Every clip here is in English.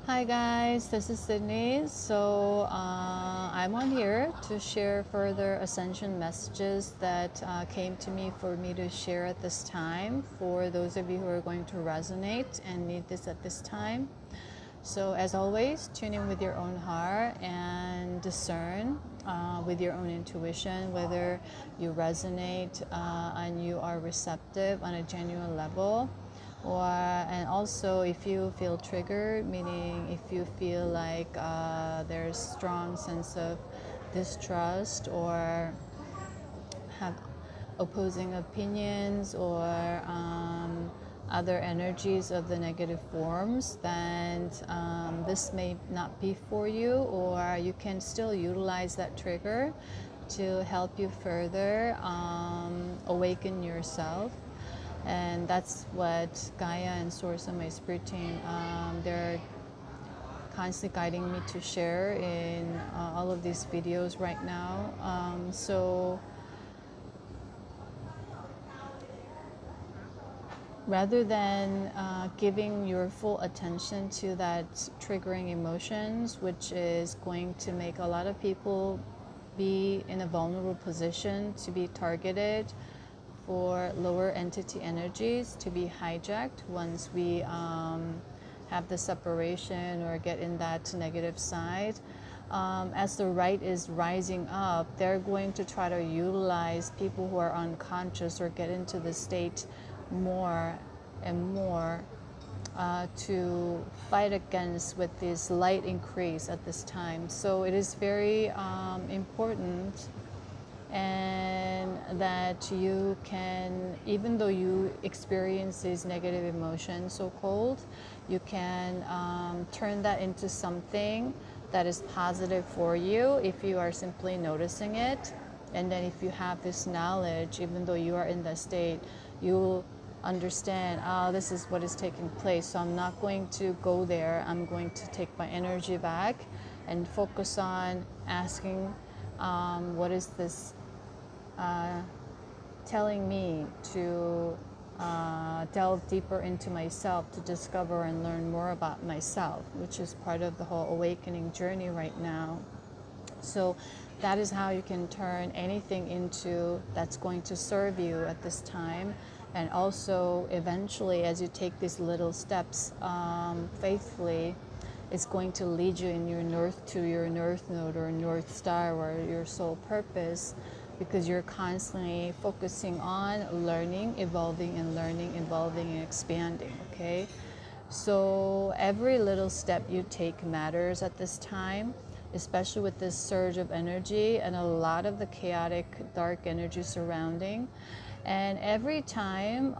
Hi guys, this is Sidney. I'm on here to share further Ascension messages that came to me for me to share at this time for those of you who are going to resonate and need this at this time. So as always, tune in with your own heart and discern with your own intuition whether you resonate and you are receptive on a genuine level, and also if you feel triggered, meaning if you feel like there's strong sense of distrust or have opposing opinions or other energies of the negative forms, then this may not be for you, or you can still utilize that trigger to help you further awaken yourself. And that's what Gaia and Source and my spirit team, they're constantly guiding me to share in all of these videos right now. So rather than giving your full attention to that triggering emotions, which is going to make a lot of people be in a vulnerable position to be targeted for lower entity energies to be hijacked once we have the separation or get in that negative side. As the right is rising up, they're going to try to utilize people who are unconscious or get into the state more and more to fight against with this light increase at this time. So it is very important, and that you can, even though you experience these negative emotions, so-called, you can turn that into something that is positive for you if you are simply noticing it. And then if you have this knowledge, even though you are in that state, you'll understand, this is what is taking place, so I'm not going to go there. I'm going to take my energy back and focus on asking, what is this telling me to delve deeper into myself, to discover and learn more about myself, which is part of the whole awakening journey right now. So that is how you can turn anything into that's going to serve you at this time. And also eventually, as you take these little steps faithfully, it's going to lead you in your your north node or north star or your soul purpose, because you're constantly focusing on learning, evolving, and learning, evolving, and expanding, okay? So every little step you take matters at this time, especially with this surge of energy and a lot of the chaotic, dark energy surrounding. And every time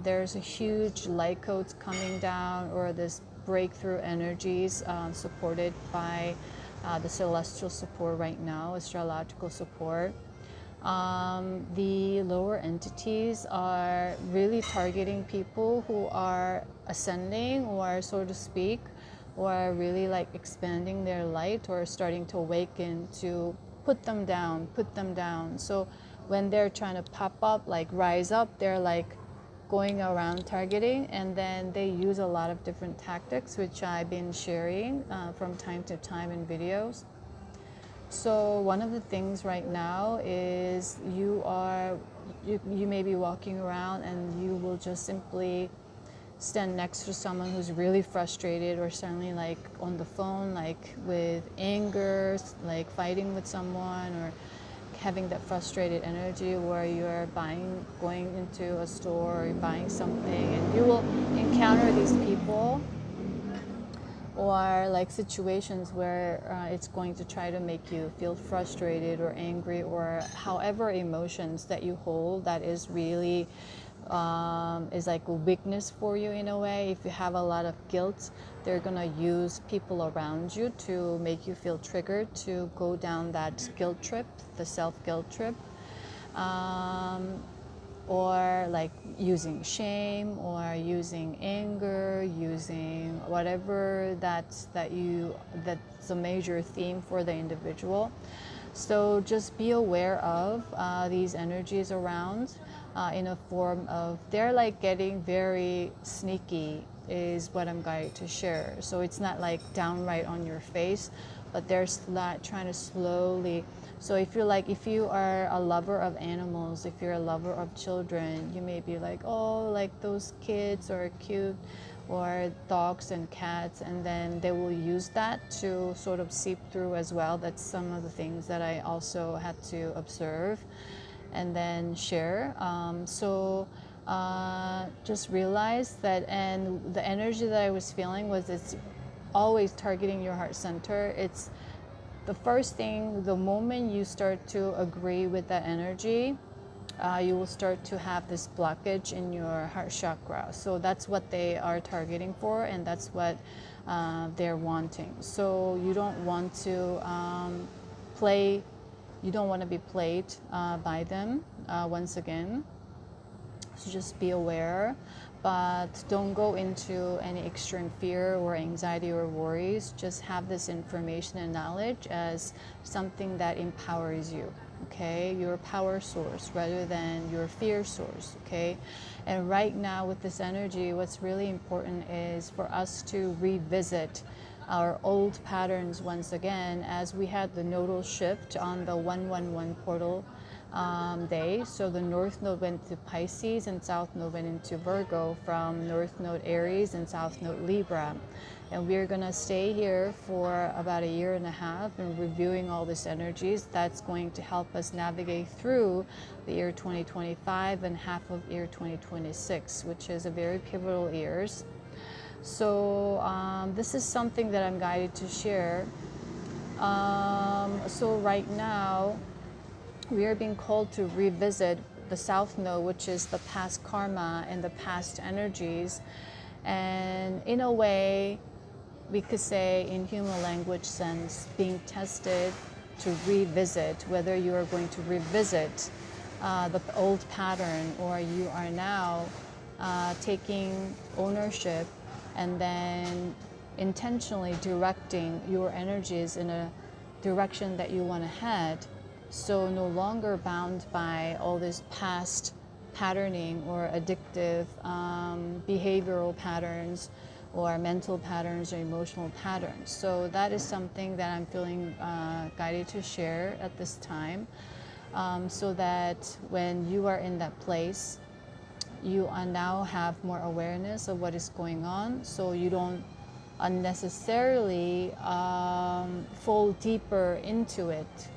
there's a huge light codes coming down, or this breakthrough energies supported by the celestial support right now, astrological support, the lower entities are really targeting people who are ascending, or so to speak, or are really like expanding their light or starting to awaken, to put them down, put them down. So when they're trying to pop up, like rise up, they're like going around targeting, and then they use a lot of different tactics, which I've been sharing from time to time in videos. So one of the things right now is you may be walking around and you will just simply stand next to someone who's really frustrated, or suddenly like on the phone, like with anger, like fighting with someone, or having that frustrated energy where you're going into a store or buying something, and you will encounter these people or like situations where it's going to try to make you feel frustrated or angry, or however emotions that you hold that is really is like a weakness for you in a way. If you have a lot of guilt, they're gonna use people around you to make you feel triggered to go down that guilt trip, the self-guilt trip. Or like using shame, or using anger, using whatever that's a major theme for the individual. So just be aware of these energies around in a form of, they're like getting very sneaky is what I'm guided to share. So it's not like downright on your face, but there's that trying to slowly. So if you are a lover of animals, if you're a lover of children, you may be like, oh, like those kids are cute, or dogs and cats, and then they will use that to sort of seep through as well. That's some of the things that I also had to observe and then share. Just realize that, and the energy that I was feeling was, it's always targeting your heart center. It's the first thing, the moment you start to agree with that energy, you will start to have this blockage in your heart chakra. So that's what they are targeting for, and that's what they're wanting. So you don't want to you don't want to be played by them once again. So just be aware, but don't go into any extreme fear or anxiety or worries. Just have this information and knowledge as something that empowers you, okay? Your power source rather than your fear source, okay? And right now with this energy, what's really important is for us to revisit our old patterns once again, as we had the nodal shift on the 111 portal day. So the north node went to Pisces and south node went into Virgo, from north node Aries and south node Libra. And we're gonna stay here for about 1.5 years and reviewing all these energies. That's going to help us navigate through the year 2025 and half of year 2026, which is a very pivotal years. So this is something that I'm guided to share. So right now, we are being called to revisit the South Node, which is the past karma and the past energies. And in a way, we could say in human language sense, being tested to revisit, whether you are going to revisit the old pattern, or you are now taking ownership and then intentionally directing your energies in a direction that you want to head. So no longer bound by all this past patterning or addictive behavioral patterns or mental patterns or emotional patterns. So that is something that I'm feeling guided to share at this time, so that when you are in that place, you are now have more awareness of what is going on, so you don't unnecessarily fall deeper into it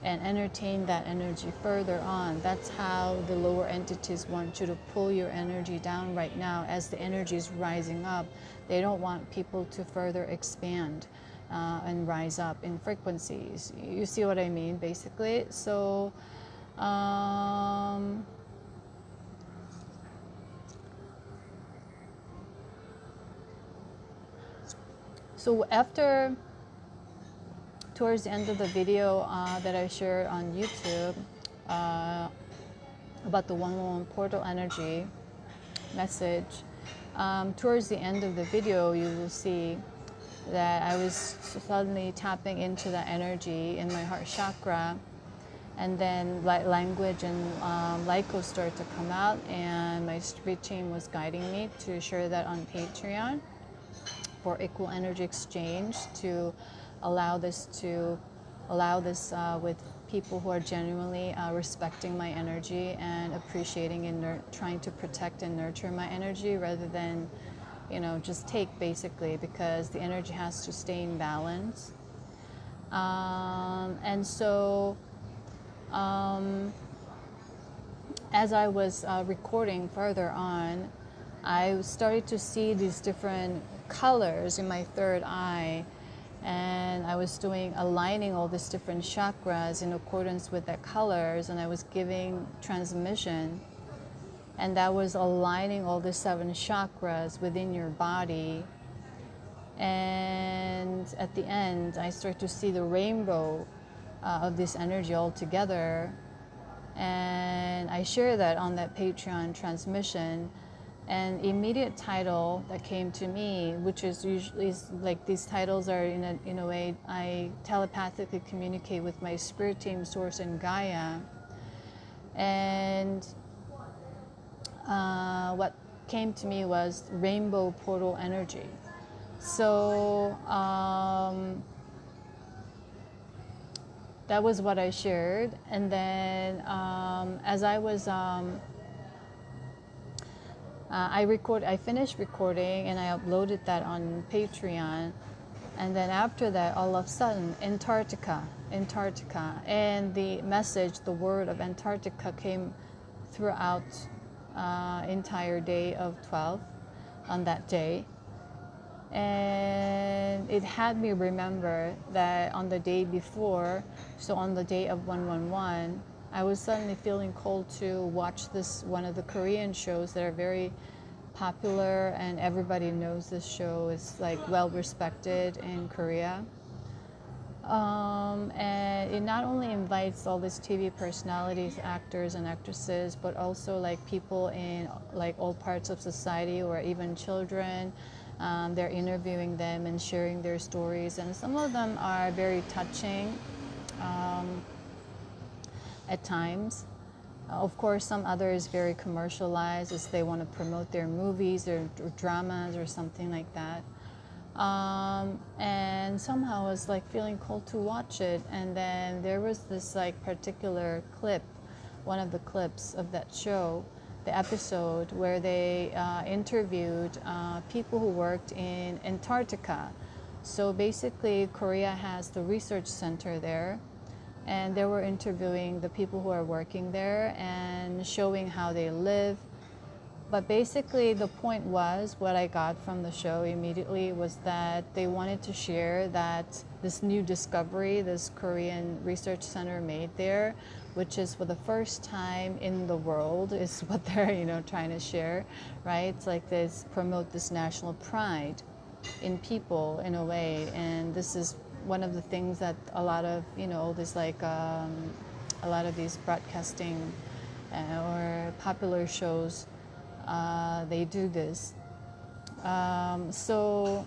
and entertain that energy further on. That's how the lower entities want you to pull your energy down right now. As the energy is rising up, they don't want people to further expand and rise up in frequencies. You see what I mean, basically? So so after, towards the end of the video that I shared on YouTube about the 111 portal energy message, towards the end of the video, you will see that I was suddenly tapping into the energy in my heart chakra, and then light language and light codes started to come out, and my spirit team was guiding me to share that on Patreon for equal energy exchange, to allow this with people who are genuinely respecting my energy and appreciating and trying to protect and nurture my energy, rather than, you know, just take, basically, because the energy has to stay in balance. And so as I was recording further on, I started to see these different colors in my third eye, and I was aligning all these different chakras in accordance with their colors, and I was giving transmission, and that was aligning all the 7 chakras within your body. And at the end, I start to see the rainbow of this energy all together, and I share that on that Patreon transmission. And immediate title that came to me, which is usually like, these titles are in a way I telepathically communicate with my spirit team, Source, and Gaia. And what came to me was rainbow portal energy. So that was what I shared. And then as I was, I finished recording and I uploaded that on Patreon. And then after that, all of a sudden, Antarctica. And the message, the word of Antarctica came throughout entire day of 12 on that day. And it had me remember that on the day before, so on the day of 111, I was suddenly feeling called to watch this, one of the Korean shows that are very popular, and everybody knows this show is like well respected in Korea. And it not only invites all these TV personalities, actors and actresses, but also like people in like all parts of society or even children. They're interviewing them and sharing their stories, and some of them are very touching at times. Of course, some others very commercialized, as they want to promote their movies or dramas or something like that. And somehow I was like feeling called to watch it. And then there was this like particular clip, one of the clips of that show, the episode where they interviewed people who worked in Antarctica. So basically, Korea has the research center there, and they were interviewing the people who are working there and showing how they live. But basically the point was, what I got from the show immediately was that they wanted to share that this new discovery this Korean research center made there, which is for the first time in the world, is what they're trying to share, right? It's like this, promote this national pride in people in a way. And this is one of the things that a lot of this like a lot of these broadcasting or popular shows, they do this. So,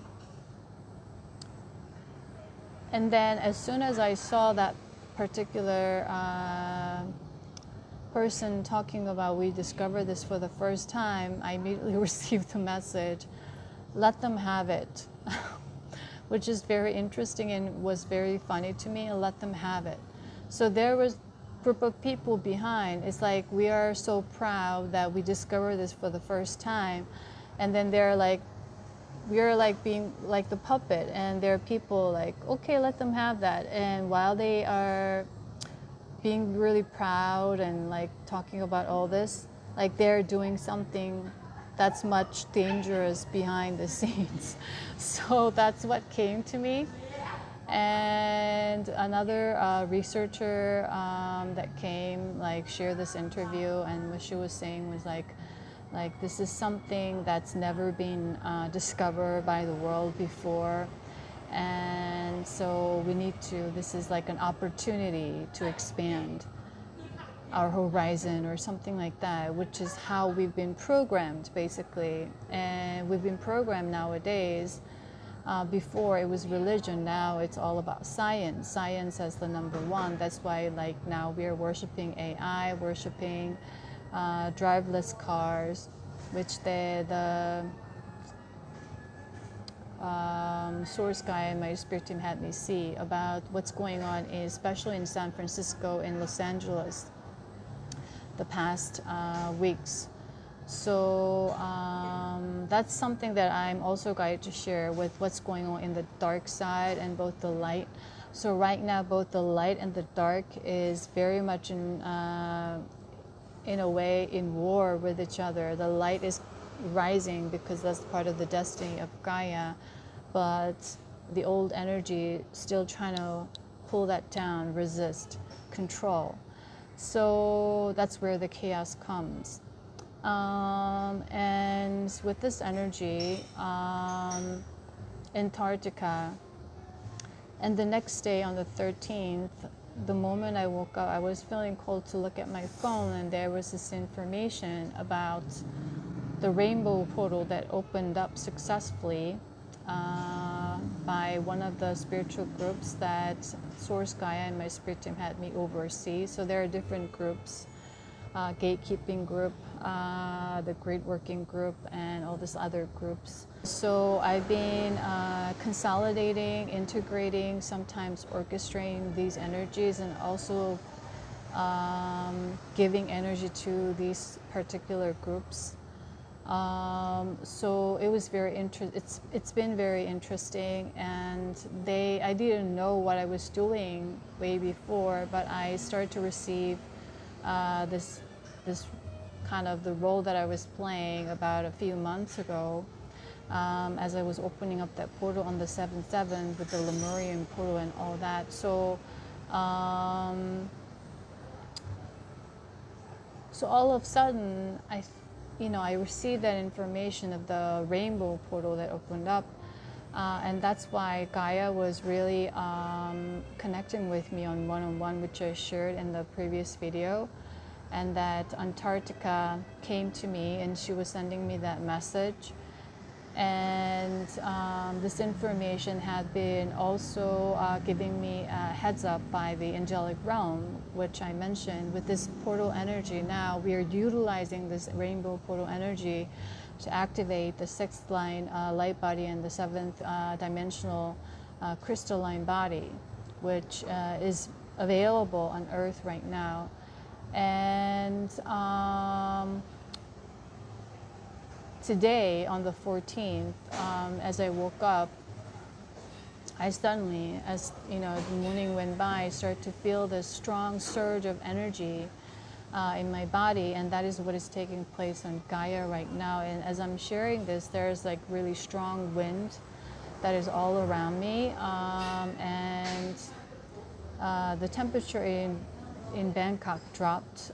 and then as soon as I saw that particular person talking about we discovered this for the first time, I immediately received the message, let them have it, which is very interesting and was very funny to me, and let them have it. So there was group of people behind. It's like, we are so proud that we discovered this for the first time, and then they're like, we're like being like the puppet, and there are people like, okay, let them have that. And while they are being really proud and like talking about all this, like they're doing something that's much dangerous behind the scenes. So that's what came to me. And another researcher that came, like, shared this interview, and what she was saying was like this is something that's never been discovered by the world before, and so we need to, this is like an opportunity to expand our horizon or something like that, which is how we've been programmed basically. And we've been programmed nowadays. Before it was religion, now it's all about science. Science as the number one. That's why like now we are worshiping AI, worshiping driverless cars, which the source guy in my spirit team had me see about what's going on, especially in San Francisco and Los Angeles the past weeks. So that's something that I'm also going to share with what's going on in the dark side and both the light. So right now, both the light and the dark is very much in a way in war with each other. The light is rising because that's part of the destiny of Gaia, but the old energy still trying to pull that down, resist, control. So that's where the chaos comes. And with this energy, Antarctica, and the next day on the 13th, the moment I woke up, I was feeling called to look at my phone, and there was this information about the rainbow portal that opened up successfully by one of the spiritual groups that Source Gaia and my spirit team had me oversee. So there are different groups gatekeeping group, the Great Working Group, and all these other groups. So I've been consolidating, integrating, sometimes orchestrating these energies, and also giving energy to these particular groups. So it was very it's been very interesting, and I didn't know what I was doing way before, but I started to receive this kind of the role that I was playing about a few months ago, as I was opening up that portal on the 7/7 with the Lemurian portal and all that. So so all of a sudden I received that information of the rainbow portal that opened up, and that's why Gaia was really connecting with me on one-on-one, which I shared in the previous video, and that Antarctica came to me and she was sending me that message. And this information had been also giving me a heads up by the angelic realm, which I mentioned. With this portal energy now, we are utilizing this rainbow portal energy to activate the 6th line light body and the 7th dimensional crystalline body, which is available on Earth right now. And today, on the 14th, as I woke up, I suddenly, as the morning went by, started to feel this strong surge of energy in my body, and that is what is taking place on Gaia right now. And as I'm sharing this, there's like really strong wind that is all around me, and the temperature in Bangkok dropped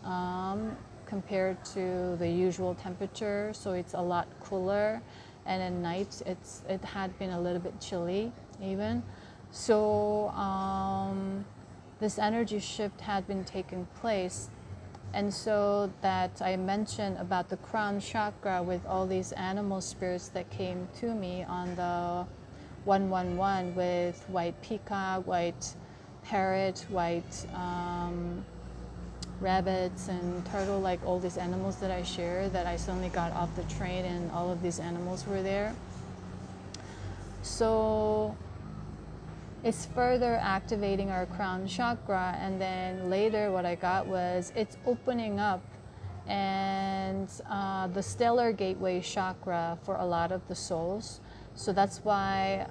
compared to the usual temperature, so it's a lot cooler, and at night it had been a little bit chilly even. So this energy shift had been taking place, and so that I mentioned about the crown chakra with all these animal spirits that came to me on the 111 with white peacock, white parrot, white rabbits and turtle, like all these animals that I share, that I suddenly got off the train and all of these animals were there. So it's further activating our crown chakra, and then later what I got was it's opening up and the stellar gateway chakra for a lot of the souls. So that's why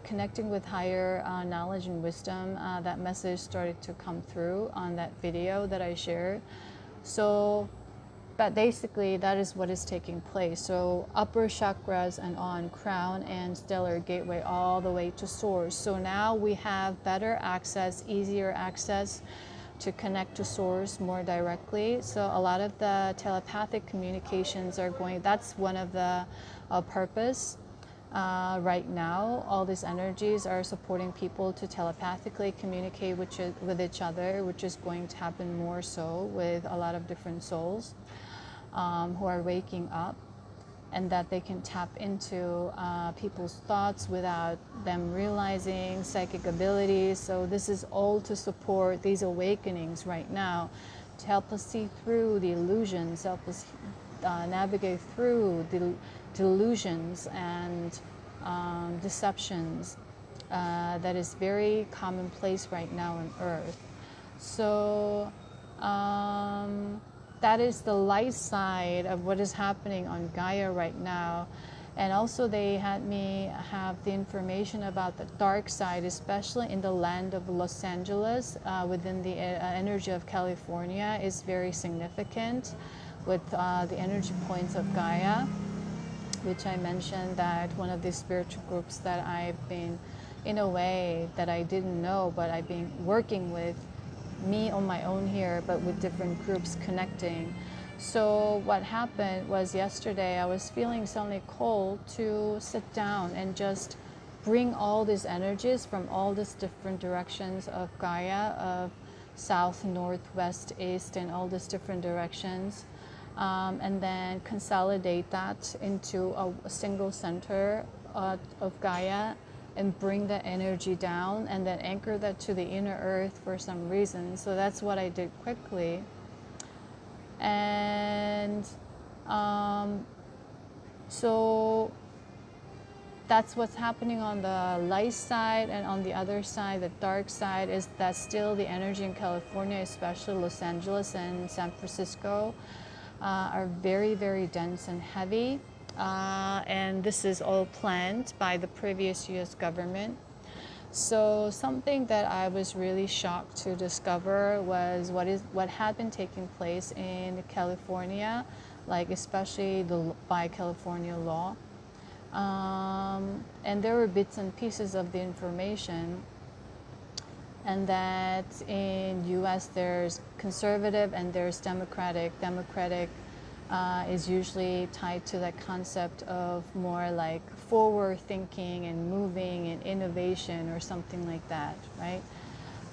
connecting with higher knowledge and wisdom, that message started to come through on that video that I shared. So, but basically that is what is taking place. So upper chakras and on, crown and stellar gateway, all the way to source. So now we have better access, easier access to connect to source more directly. So a lot of the telepathic communications are going, that's one of the purpose. Right now, all these energies are supporting people to telepathically communicate with each other, which is going to happen more so with a lot of different souls who are waking up, and that they can tap into people's thoughts without them realizing psychic abilities. So this is all to support these awakenings right now, to help us see through the illusions, help us navigate through the delusions and deceptions that is very commonplace right now on Earth. So that is the light side of what is happening on Gaia right now. And also they had me have the information about the dark side, especially in the land of Los Angeles, within the energy of California, is very significant with the energy points of Gaia, which I mentioned that one of these spiritual groups that I've been, in a way that I didn't know, but I've been working with me on my own here, but with different groups connecting. So what happened was yesterday I was feeling suddenly called to sit down and just bring all these energies from all these different directions of Gaia, of south, north, west, east, and all these different directions. And then consolidate that into a single center of Gaia and bring that energy down and then anchor that to the inner earth for some reason. So that's what I did quickly. And so that's what's happening on the light side, and on the other side, the dark side, is that still the energy in California, especially Los Angeles and San Francisco, are very, very dense and heavy. And this is all planned by the previous US government. So something that I was really shocked to discover was what had been taking place in California, like especially by California law. And there were bits and pieces of the information, and that in US there's conservative and there's democratic. Democratic is usually tied to that concept of more like forward thinking and moving and innovation or something like that, right?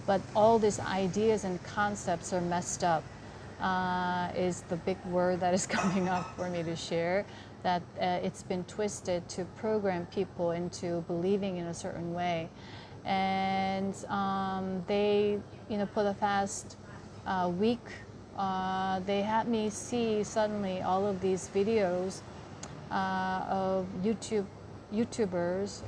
But all these ideas and concepts are messed up, is the big word that is coming up for me to share. That it's been twisted to program people into believing in a certain way. And they, for the past week, they had me see suddenly all of these videos of YouTubers.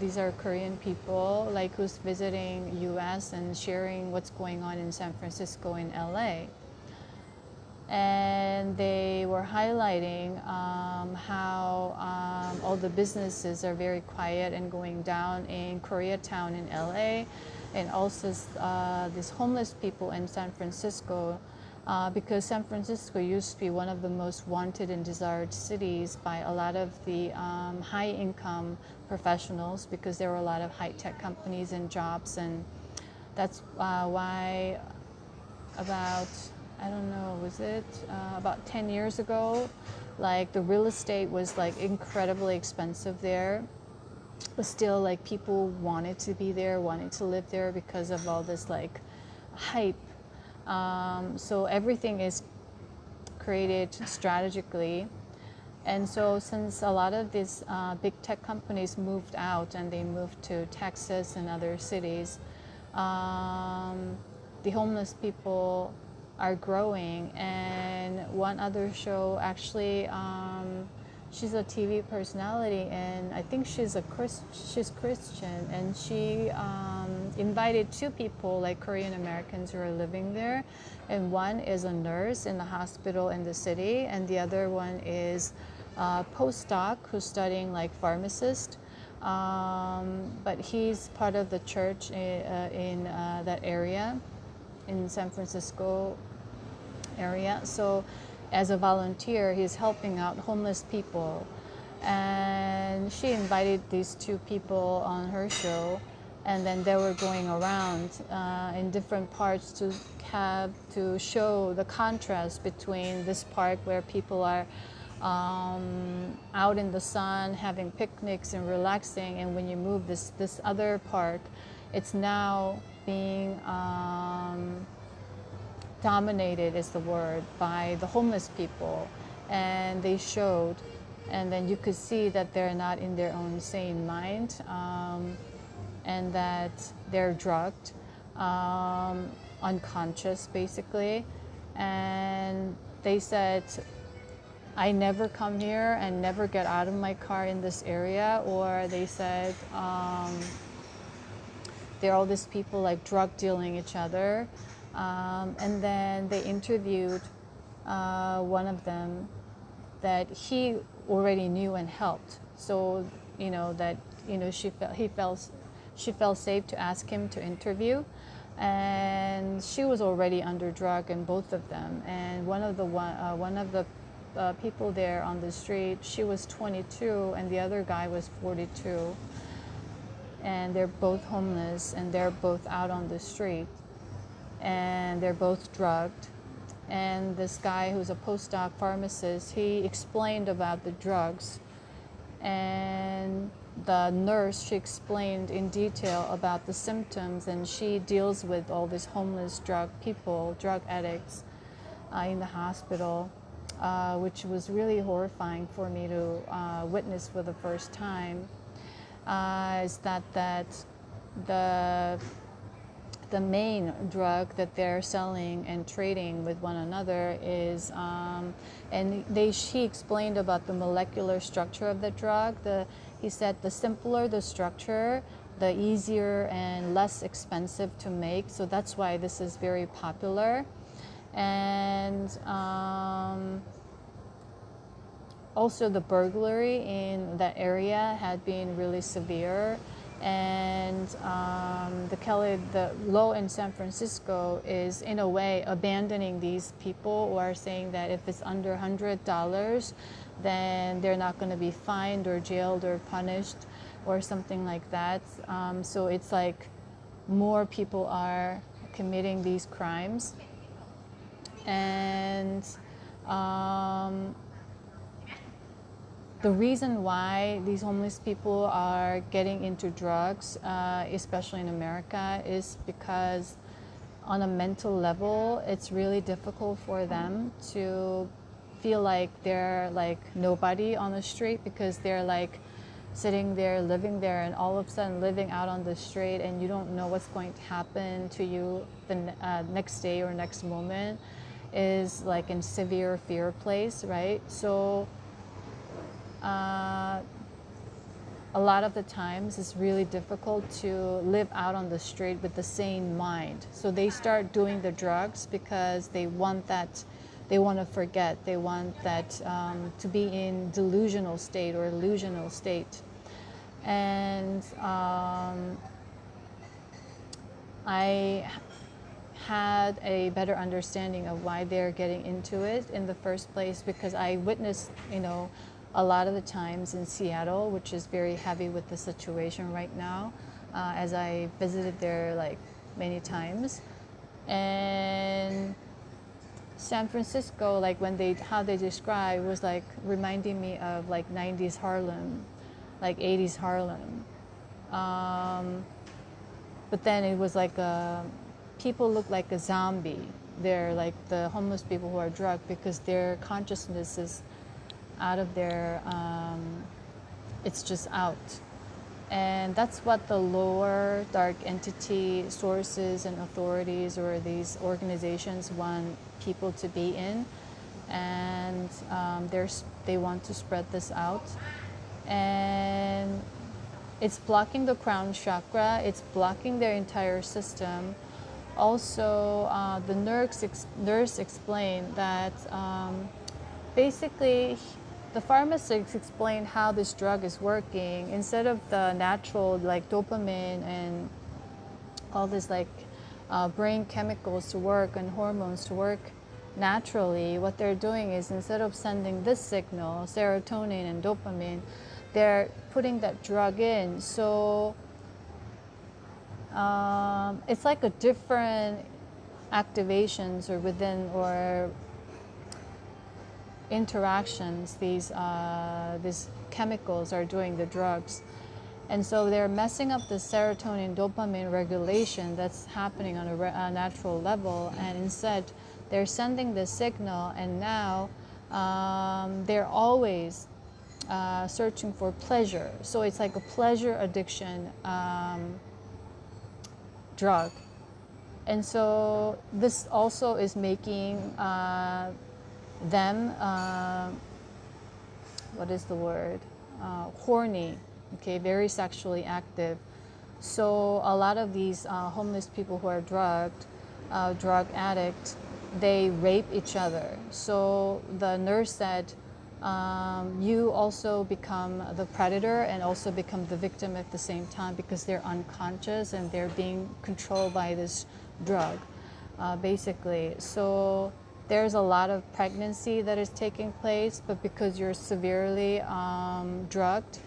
These are Korean people, like who's visiting US and sharing what's going on in San Francisco and LA. And they were highlighting how all the businesses are very quiet and going down in Koreatown in LA, and also these homeless people in San Francisco, because San Francisco used to be one of the most wanted and desired cities by a lot of the high-income professionals, because there were a lot of high-tech companies and jobs, and that's why about, I don't know, was it about 10 years ago, like the real estate was like incredibly expensive there, but still like people wanted to be there, wanted to live there because of all this like hype. So everything is created strategically. And so since a lot of these big tech companies moved out and they moved to Texas and other cities, the homeless people are growing. And one other show, actually, she's a TV personality, and I think she's Christian, and she invited two people, like Korean Americans who are living there, and one is a nurse in the hospital in the city, and the other one is a postdoc who's studying like pharmacist, but he's part of the church in that area, in San Francisco area. So as a volunteer, he's helping out homeless people. And she invited these two people on her show, and then they were going around in different parts to show the contrast between this park where people are out in the sun having picnics and relaxing, and when you move this other park, it's now being dominated, is the word, by the homeless people. And they showed, and then you could see that they're not in their own sane mind, and that they're drugged, unconscious basically. And they said, I never come here and never get out of my car in this area. Or they said there are all these people like drug dealing each other. And then they interviewed one of them that he already knew and helped. So she felt safe to ask him to interview, and she was already under drug, and both of them. And one of the people there on the street, she was 22, and the other guy was 42, and they're both homeless, and they're both out on the street, and they're both drugged. And this guy who's a postdoc pharmacist, he explained about the drugs, and the nurse, she explained in detail about the symptoms, and she deals with all these homeless drug addicts in the hospital, which was really horrifying for me to witness for the first time. Is that the the main drug that they're selling and trading with one another is, and he explained about the molecular structure of the drug. He said the simpler the structure, the easier and less expensive to make. So that's why this is very popular. And also the burglary in that area had been really severe. And the law in San Francisco is in a way abandoning these people who are saying that if it's under $100, then they're not going to be fined or jailed or punished or something like that. So it's like more people are committing these crimes. And the reason why these homeless people are getting into drugs, especially in America, is because on a mental level, it's really difficult for them to feel like they're like nobody on the street, because they're like sitting there, living there, and all of a sudden living out on the street, and you don't know what's going to happen to you the next day or next moment, is like in severe fear place, right? So a lot of the times it's really difficult to live out on the street with the sane mind. So they start doing the drugs because they want that, they want to forget, they want that to be in delusional state or illusional state. And I had a better understanding of why they're getting into it in the first place, because I witnessed, a lot of the times in Seattle, which is very heavy with the situation right now, as I visited there like many times. And San Francisco, like how they describe, was like reminding me of like 90s Harlem, like 80s Harlem. But then it was like people look like a zombie. They're like the homeless people who are drugged, because their consciousness is out of their, it's just out. And that's what the lower dark entity sources and authorities or these organizations want people to be in. And they want to spread this out. And it's blocking the crown chakra, it's blocking their entire system. Also, the nurse explained that basically the pharmacist explained how this drug is working. Instead of the natural like dopamine and all this like brain chemicals to work and hormones to work naturally, what they're doing is, instead of sending this signal, serotonin and dopamine, they're putting that drug in. So it's like a different activations or within or interactions these chemicals are doing, the drugs. And so they're messing up the serotonin dopamine regulation that's happening on a natural level, and instead they're sending the signal, and now they're always searching for pleasure. So it's like a pleasure addiction drug. And so this also is making them, what is the word? Horny, okay, very sexually active. So a lot of these homeless people who are drugged, drug addicts, they rape each other. So the nurse said, you also become the predator and also become the victim at the same time, because they're unconscious and they're being controlled by this drug, basically. So there's a lot of pregnancy that is taking place, but because you're severely drugged,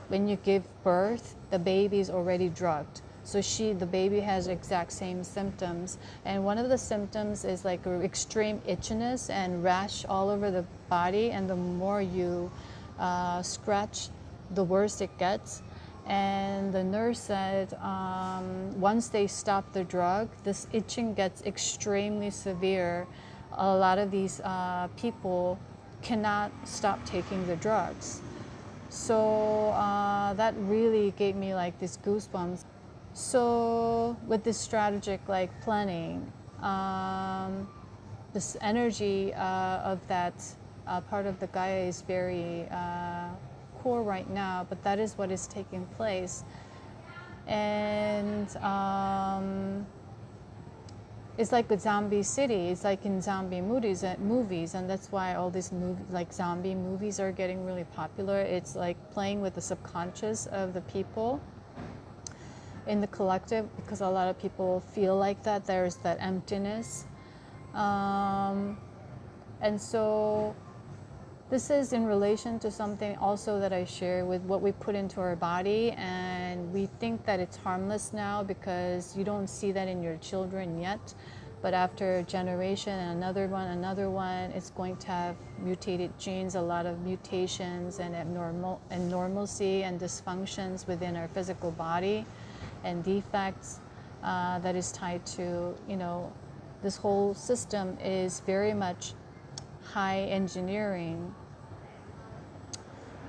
when you give birth, the baby is already drugged. So the baby has exact same symptoms. And one of the symptoms is like extreme itchiness and rash all over the body. And the more you scratch, the worse it gets. And the nurse said once they stop the drug, this itching gets extremely severe. A lot of these people cannot stop taking the drugs. So that really gave me like these goosebumps. So with this strategic like planning, this energy of that part of the Gaia is very core right now, but that is what is taking place. And it's like a zombie city. It's like in zombie movies, and that's why all these like zombie movies are getting really popular. It's like playing with the subconscious of the people in the collective, because a lot of people feel like that there's that emptiness, and so this is in relation to something also that I share with what we put into our body, and we think that it's harmless now because you don't see that in your children yet, but after a generation and another one, it's going to have mutated genes, a lot of mutations and normalcy and dysfunctions within our physical body, and defects that is tied to, this whole system is very much high engineering,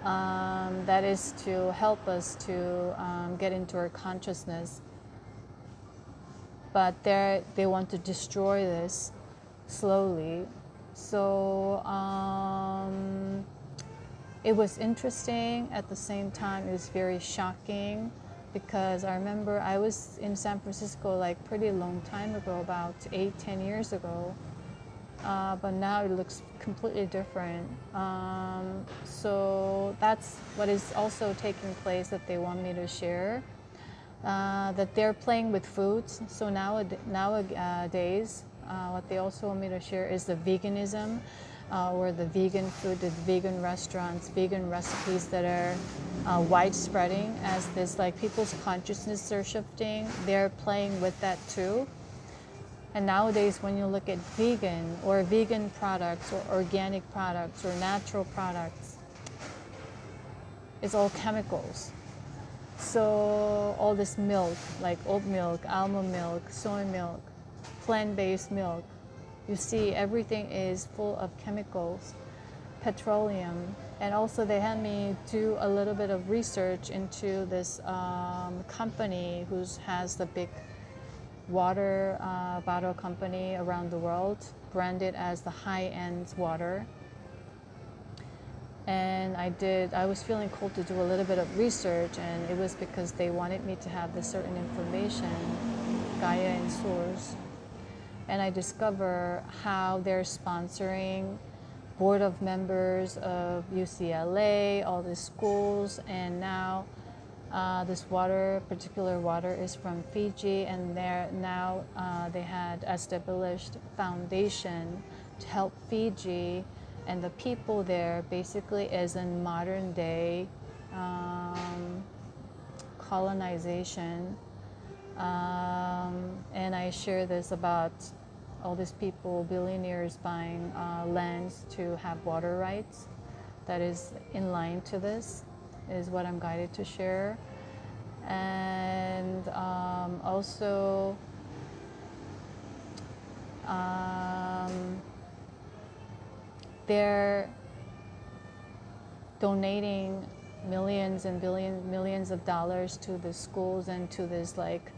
that is to help us to get into our consciousness. But they want to destroy this slowly. So it was interesting. At the same time, it was very shocking, because I remember I was in San Francisco like pretty long time ago, about 8-10 years ago. But now it looks completely different. So that's what is also taking place that they want me to share. That they're playing with foods. So nowadays, what they also want me to share is the veganism, or the vegan food, the vegan restaurants, vegan recipes that are widespreading as this, like people's consciousness are shifting. They're playing with that too. And nowadays, when you look at vegan or vegan products or organic products or natural products, it's all chemicals. So all this milk, like oat milk, almond milk, soy milk, plant-based milk, you see everything is full of chemicals, petroleum. And also they had me do a little bit of research into this company who has the big water bottle company around the world, branded as the high-end water. And I was feeling called to do a little bit of research, and it was because they wanted me to have this certain information, Gaia and Source. And I discover how they're sponsoring board of members of UCLA, all the schools, and now this particular water is from Fiji, and they had established foundation to help Fiji and the people there, basically as in modern day colonization. And I share this about all these people, billionaires buying lands to have water rights. That is in line to this, is what I'm guided to share. And also they're donating millions of dollars to the schools and to this like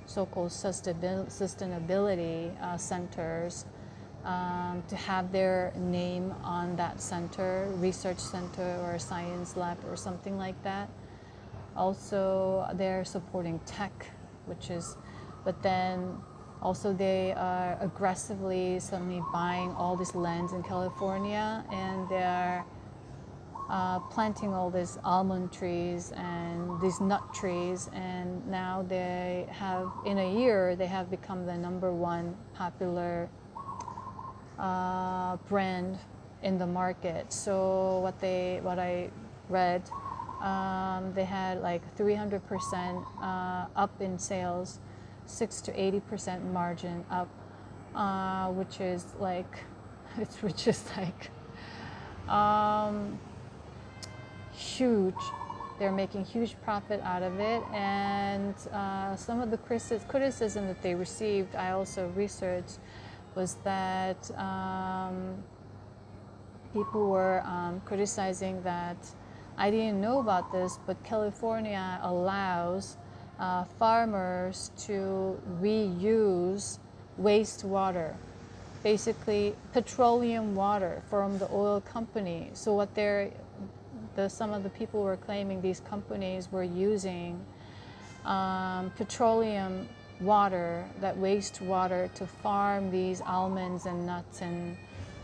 so-called sustainability centers, to have their name on that center, research center or science lab or something like that. Also, they're supporting tech, but then also they are aggressively suddenly buying all these lands in California, and they're planting all these almond trees and these nut trees, and now they have, in a year, they have become the #1 popular brand in the market. So what I read, they had like 300% up in sales, 6 to 80% margin up, which is like huge. They're making huge profit out of it. And some of the criticism that they received, I also researched, was that people were criticizing that I didn't know about this, but California allows farmers to reuse wastewater, basically petroleum water from the oil company. So what some of the people were claiming these companies were using petroleum water, that wastewater, to farm these almonds and nuts and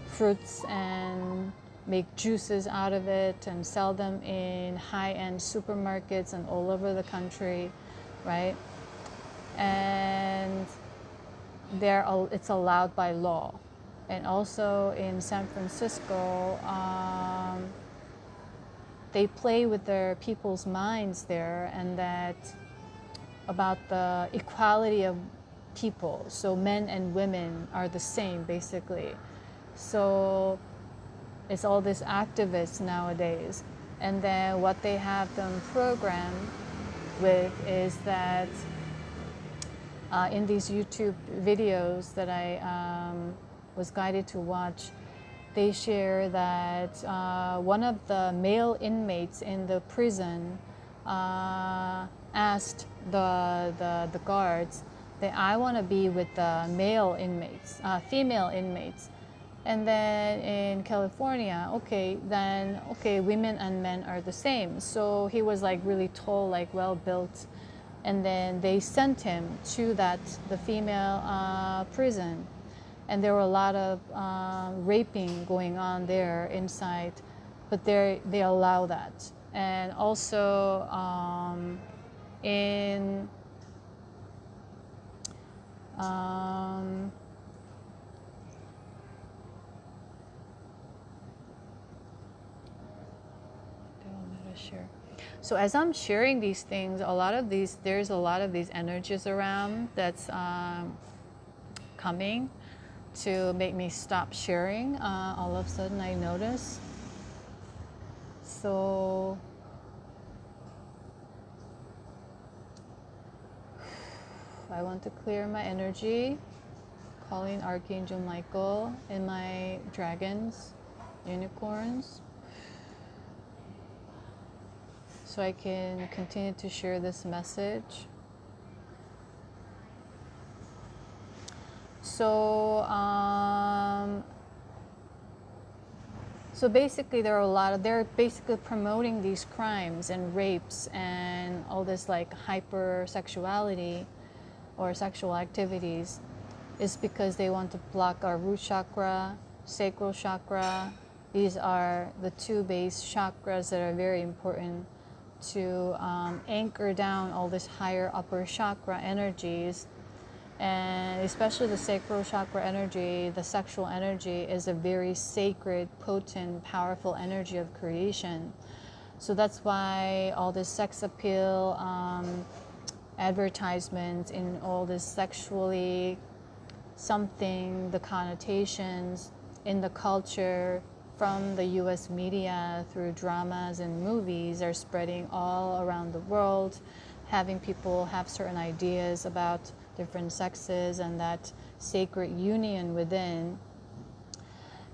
fruits and make juices out of it and sell them in high-end supermarkets and all over the country, right? And it's allowed by law. And also in San Francisco, they play with their people's minds there, and that about the equality of people. So men and women are the same, basically. So it's all these activists nowadays. And then what they have them programmed with is that in these YouTube videos that I was guided to watch, they share that one of the male inmates in the prison asked the guards that, I want to be with the male inmates, female inmates. And then in California, okay, women and men are the same. So he was like really tall, like well built. And then they sent him to the female prison. And there were a lot of raping going on there inside, but they allow that. And also in share. So as I'm sharing these things, there's a lot of these energies around that's coming to make me stop sharing. All of a sudden I notice. So I want to clear my energy, calling Archangel Michael and my dragons, unicorns, so I can continue to share this message. So, so basically they're basically promoting these crimes and rapes and all this like hypersexuality or sexual activities, is because they want to block our root chakra, sacral chakra. These are the two base chakras that are very important to anchor down all this higher upper chakra energies. And especially the sacral chakra energy, the sexual energy, is a very sacred, potent, powerful energy of creation. So that's why all this sex appeal advertisements in all this sexually something, the connotations in the culture from the US media through dramas and movies are spreading all around the world, having people have certain ideas about different sexes and that sacred union within,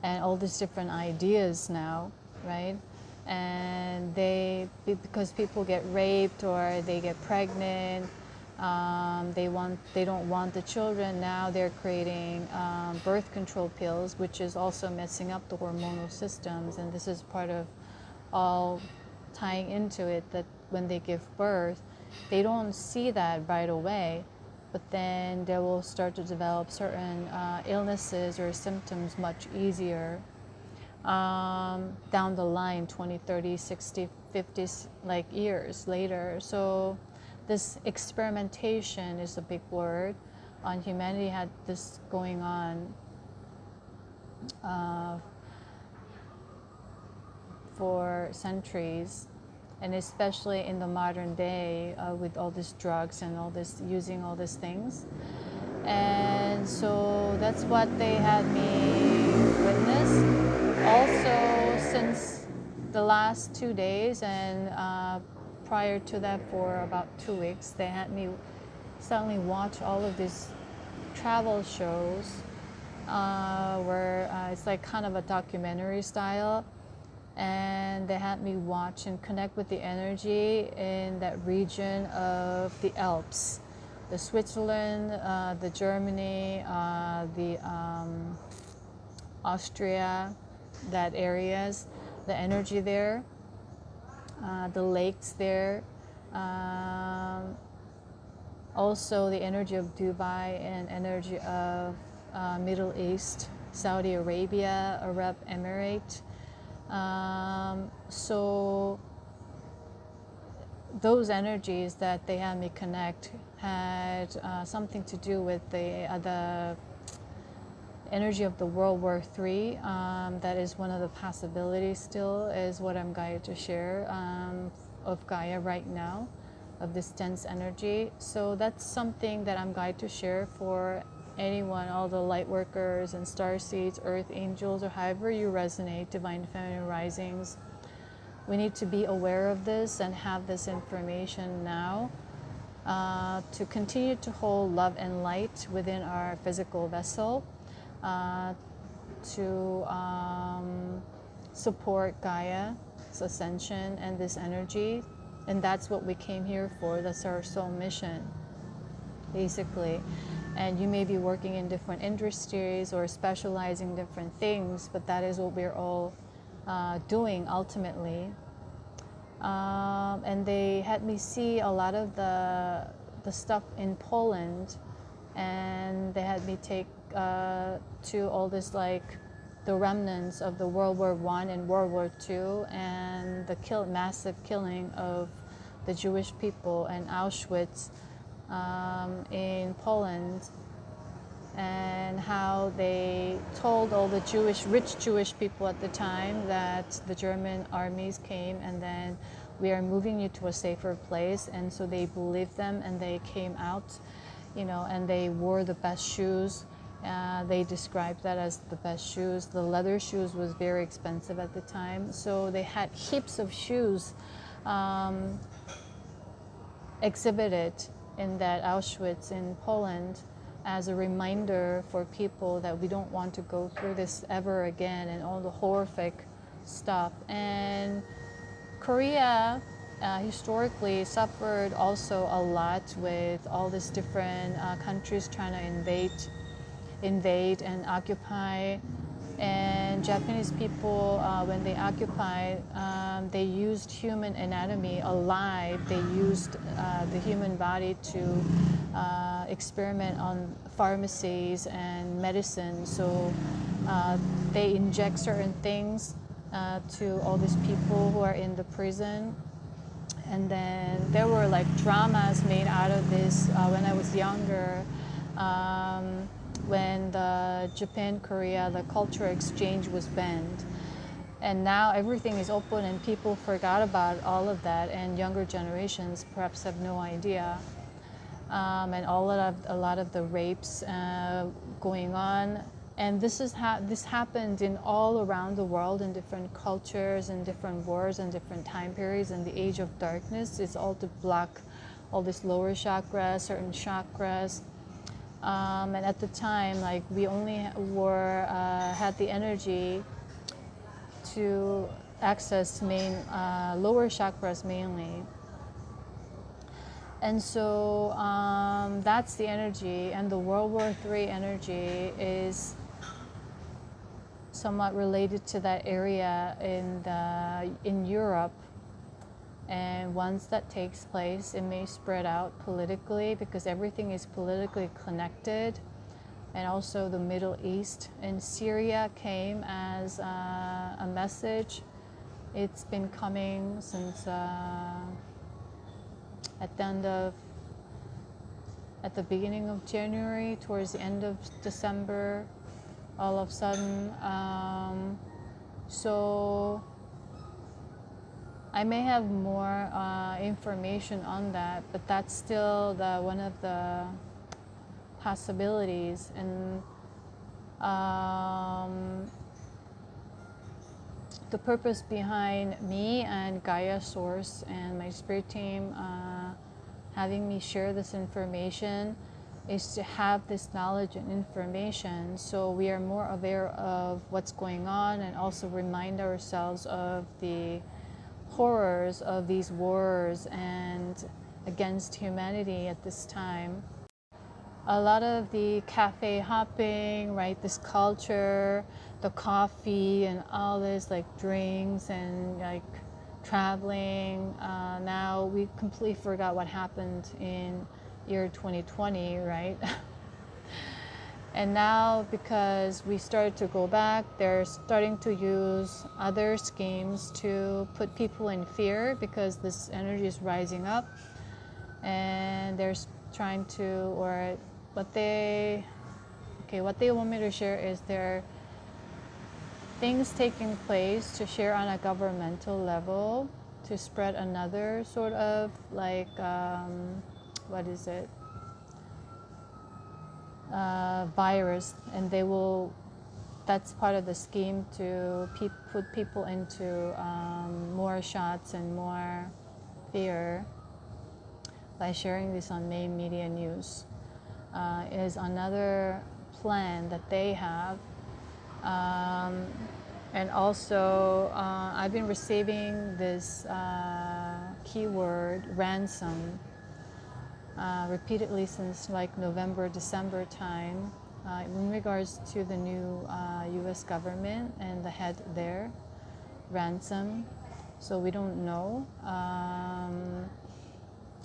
and all these different ideas now, right? And because people get raped or they get pregnant, they don't want the children. Now they're creating birth control pills, which is also messing up the hormonal systems. And this is part of all tying into it, that when they give birth, they don't see that right away, but then they will start to develop certain illnesses or symptoms much easier down the line, 20, 30, 60, 50 like years later. So this experimentation is a big word. On humanity had this going on for centuries, and especially in the modern day with all these drugs and all this, using all these things. And so that's what they had me witness. Also, since the last 2 days and prior to that for about 2 weeks, they had me suddenly watch all of these travel shows where it's like kind of a documentary style. and they had me watch and connect with the energy in that region of the Alps, the Switzerland, the Germany, the Austria, that areas, the energy there, the lakes there, also the energy of Dubai and energy of Middle East, Saudi Arabia, Arab Emirate. So those energies that they had me connect had something to do with the energy of the World War III. That is one of the possibilities still, is what I'm guided to share of Gaia right now, of this dense energy. So that's something that I'm guided to share for anyone, all the light workers and star seeds, earth angels, or however you resonate, divine feminine risings. We need to be aware of this and have this information now to continue to hold love and light within our physical vessel, to support Gaia's ascension and this energy. And that's what we came here for. That's our soul mission, basically. And you may be working in different industries or specializing different things, but that is what we're all doing ultimately. And they had me see a lot of the stuff in Poland, and they had me take to all this, like the remnants of the World War I and World War II, and the massive killing of the Jewish people and Auschwitz in Poland, and how they told all the rich Jewish people at the time that the German armies came and then we are moving you to a safer place, and so they believed them and they came out, you know, and they wore the best shoes. They described that as the best shoes. The leather shoes was very expensive at the time, so they had heaps of shoes exhibited in that Auschwitz in Poland as a reminder for people that we don't want to go through this ever again, and all the horrific stuff. And Korea historically suffered also a lot with all these different countries trying to invade and occupy. And Japanese people, when they occupied, they used human anatomy alive. They used the human body to experiment on pharmacies and medicine. So they inject certain things to all these people who are in the prison. And then there were like dramas made out of this when I was younger. When the Japan-Korea, the cultural exchange was banned. And now everything is open and people forgot about all of that, and younger generations perhaps have no idea. And a lot of the rapes going on. And this happened in all around the world in different cultures and different wars and different time periods. And the age of darkness is all to block all these lower chakras, certain chakras. And at the time, like, we only had the energy to access lower chakras mainly. And so that's the energy, and the World War III energy is somewhat related to that area in Europe. And once that takes place, it may spread out politically, because everything is politically connected. And also the Middle East and Syria came as a message. It's been coming since at the beginning of January, towards the end of December, all of a sudden. So I may have more information on that, but that's still one of the possibilities. And the purpose behind me and Gaia Source and my spirit team having me share this information is to have this knowledge and information so we are more aware of what's going on, and also remind ourselves of the horrors of these wars and against humanity at this time. A lot of the cafe hopping, right, this culture, the coffee and all this like drinks and like traveling, now we completely forgot what happened in year 2020, right? And now, because we started to go back, they're starting to use other schemes to put people in fear because this energy is rising up, and they're trying to, or what they want me to share is there are things taking place to share on a governmental level to spread another sort of like what is it, virus, and they will, that's part of the scheme to put people into more shots and more fear by sharing this on main media news. Is another plan that they have. And also I've been receiving this keyword ransom repeatedly since like November, December time, in regards to the new US government and the head there, ransom. So we don't know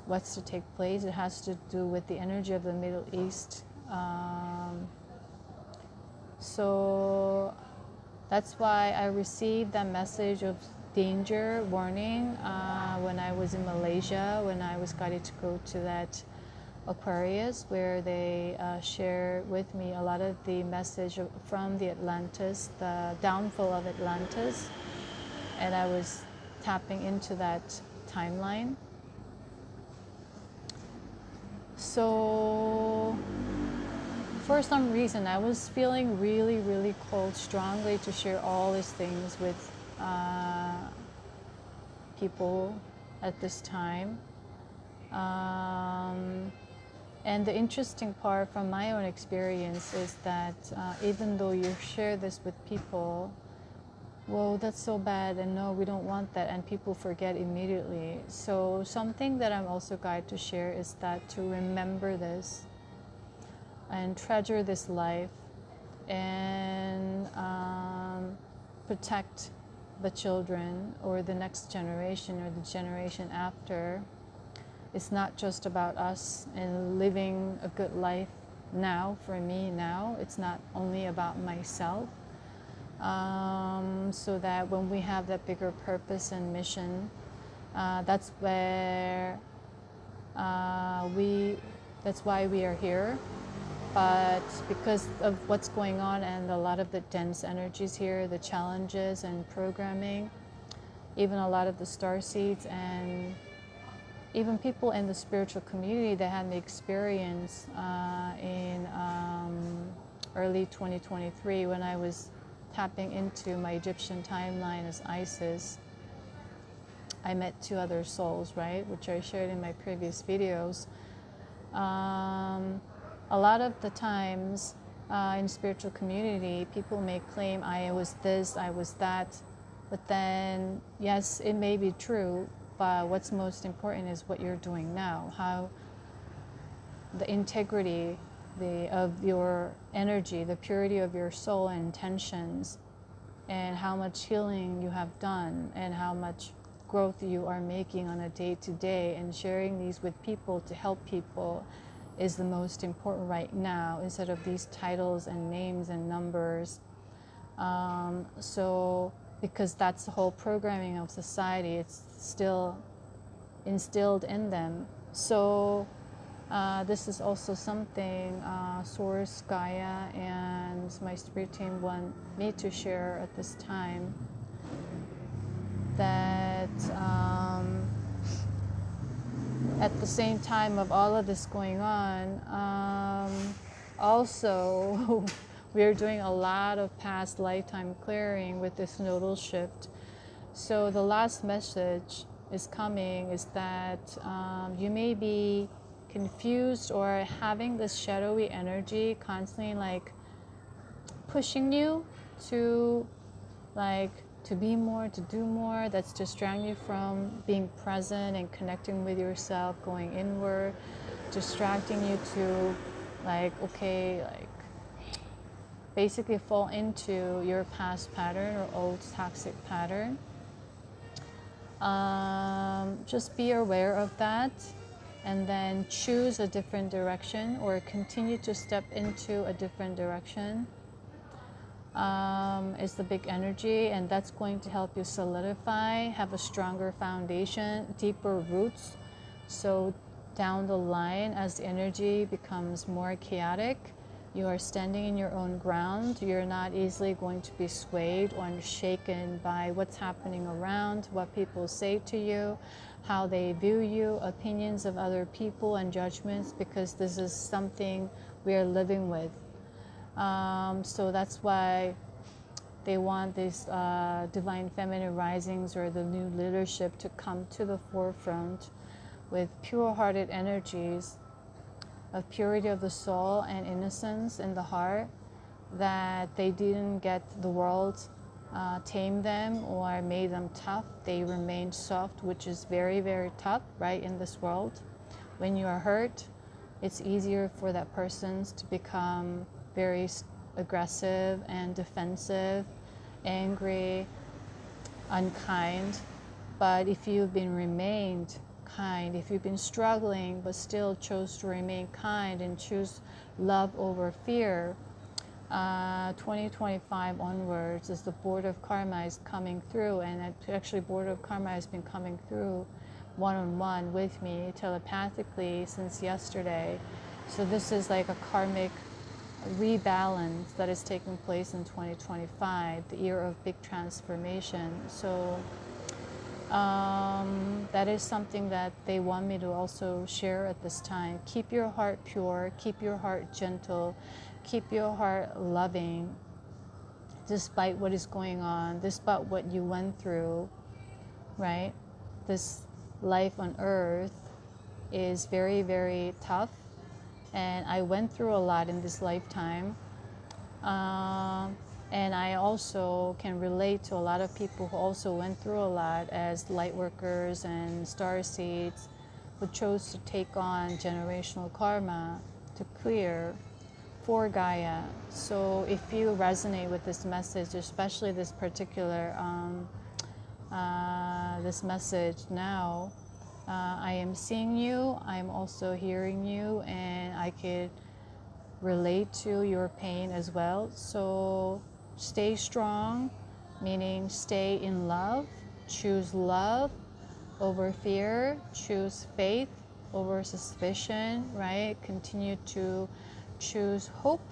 what's to take place. It has to do with the energy of the Middle East. So that's why I received that message of danger warning when I was in Malaysia, when I was guided to go to that Aquarius, where they share with me a lot of the message from the Atlantis, the downfall of Atlantis, and I was tapping into that timeline. So for some reason, I was feeling really, really called strongly to share all these things with people at this time. And the interesting part from my own experience is that even though you share this with people, whoa, that's so bad, and no, we don't want that, and people forget immediately. So something that I'm also guided to share is that to remember this and treasure this life and protect the children or the next generation or the generation after. It's not just about us and living a good life now, for me now. It's not only about myself. So that when we have that bigger purpose and mission, that's where that's why we are here. But because of what's going on and a lot of the dense energies here, the challenges and programming, even a lot of the star seeds and even people in the spiritual community that had the experience in early 2023 when I was tapping into my Egyptian timeline as Isis. I met 2 other souls, right, which I shared in my previous videos. A lot of the times in spiritual community, people may claim I was this, I was that, but then, yes, it may be true, but what's most important is what you're doing now, how the integrity of your energy, the purity of your soul and intentions, and how much healing you have done, and how much growth you are making on a day-to-day, and sharing these with people to help people is the most important right now, instead of these titles and names and numbers. So because that's the whole programming of society, it's still instilled in them. So this is also something Source, Gaia, and my spirit team want me to share at this time, that at the same time of all of this going on, also we are doing a lot of past lifetime clearing with this nodal shift. So the last message is coming is that you may be confused or having this shadowy energy constantly like pushing you to like to be more, to do more, that's distracting you from being present and connecting with yourself, going inward, distracting you to like, okay, like basically fall into your past pattern or old toxic pattern. Just be aware of that and then choose a different direction or continue to step into a different direction. Is the big energy, and that's going to help you solidify, have a stronger foundation, deeper roots. So down the line, as the energy becomes more chaotic, you are standing in your own ground. You're not easily going to be swayed or shaken by what's happening around, what people say to you, how they view you, opinions of other people and judgments, because this is something we are living with. So that's why they want these divine feminine risings or the new leadership to come to the forefront with pure-hearted energies of purity of the soul and innocence in the heart, that they didn't get the world tame them or made them tough. They remained soft, which is very, very tough, right, in this world. When you are hurt, it's easier for that person to become very aggressive and defensive, angry, unkind. But if you've been remained kind, if you've been struggling but still chose to remain kind and choose love over fear, 2025 onwards, as the board of karma is coming through, and actually board of karma has been coming through one-on-one with me telepathically since yesterday. So this is like a karmic rebalance that is taking place in 2025, the year of big transformation. So that is something that they want me to also share at this time. Keep your heart pure, keep your heart gentle, keep your heart loving, despite what is going on, despite what you went through, right? This life on earth is very, very tough. And I went through a lot in this lifetime. And I also can relate to a lot of people who also went through a lot as light workers and starseeds who chose to take on generational karma to clear for Gaia. So if you resonate with this message, especially this particular this message now, I am seeing you, I'm also hearing you, and I could relate to your pain as well. So stay strong, meaning stay in love, choose love over fear, choose faith over suspicion, right? Continue to choose hope,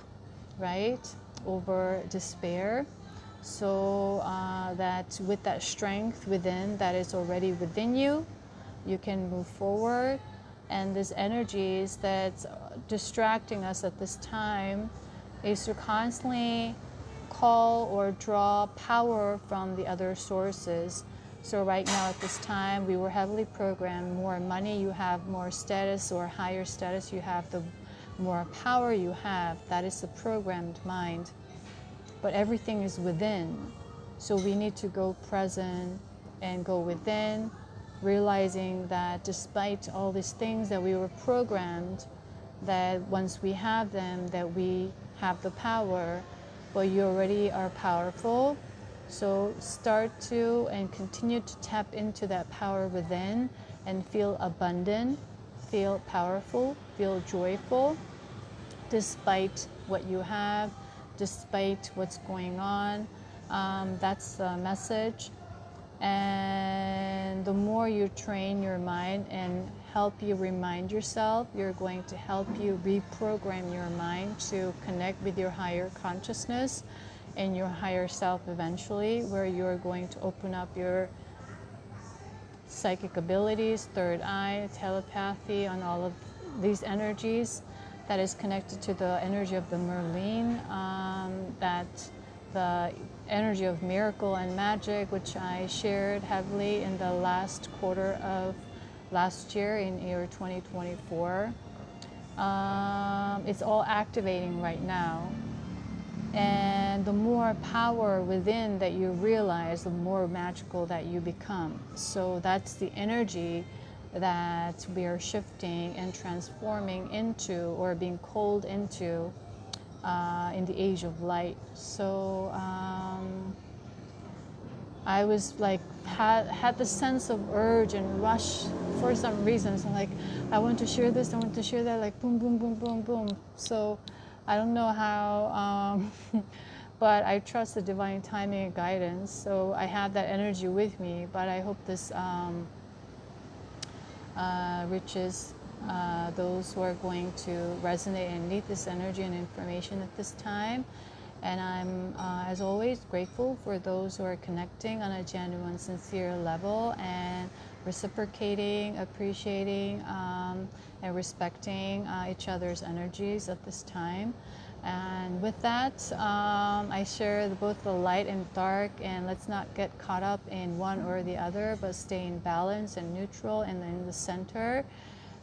right, over despair. So that with that strength within that is already within you, you can move forward. And this energies that's distracting us at this time is to constantly call or draw power from the other sources. So right now at this time, we were heavily programmed, more money you have, more status or higher status you have, the more power you have. That is the programmed mind. But everything is within. So we need to go present and go within, realizing that despite all these things that we were programmed, that once we have them, that we have the power, but you already are powerful. So start to and continue to tap into that power within and feel abundant, feel powerful, feel joyful, despite what you have, despite what's going on. That's the message. And the more you train your mind and help you remind yourself, you're going to help you reprogram your mind to connect with your higher consciousness and your higher self eventually, where you're going to open up your psychic abilities, third eye, telepathy, on all of these energies that is connected to the energy of the Merlin, that the energy of miracle and magic, which I shared heavily in the last quarter of last year, in year 2024, It's all activating right now. And the more power within that you realize, the more magical that you become. So that's the energy that we are shifting and transforming into, or being called into, in the age of light. So I was like, had the sense of urge and rush for some reasons. I'm like, I want to share this, I want to share that, like boom, boom, boom, boom, boom. So I don't know how, but I trust the divine timing and guidance. So I have that energy with me, but I hope this reaches those who are going to resonate and need this energy and information at this time. And I'm, as always, grateful for those who are connecting on a genuine, sincere level and reciprocating, appreciating, and respecting each other's energies at this time. And with that, I share both the light and dark, and let's not get caught up in one or the other, but stay in balance and neutral and in the center.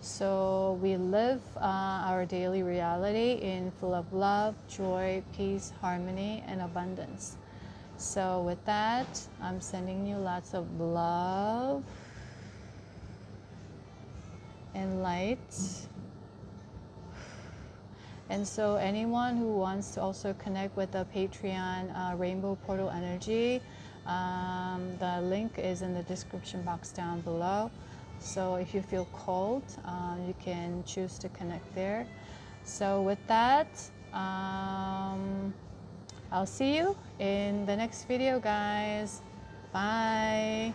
So we live our daily reality in full of love, joy, peace, harmony, and abundance. So with that, I'm sending you lots of love and light. And so anyone who wants to also connect with the Patreon Rainbow Portal Energy, the link is in the description box down below. So if you feel called, you can choose to connect there. So with that, I'll see you in the next video, guys. Bye.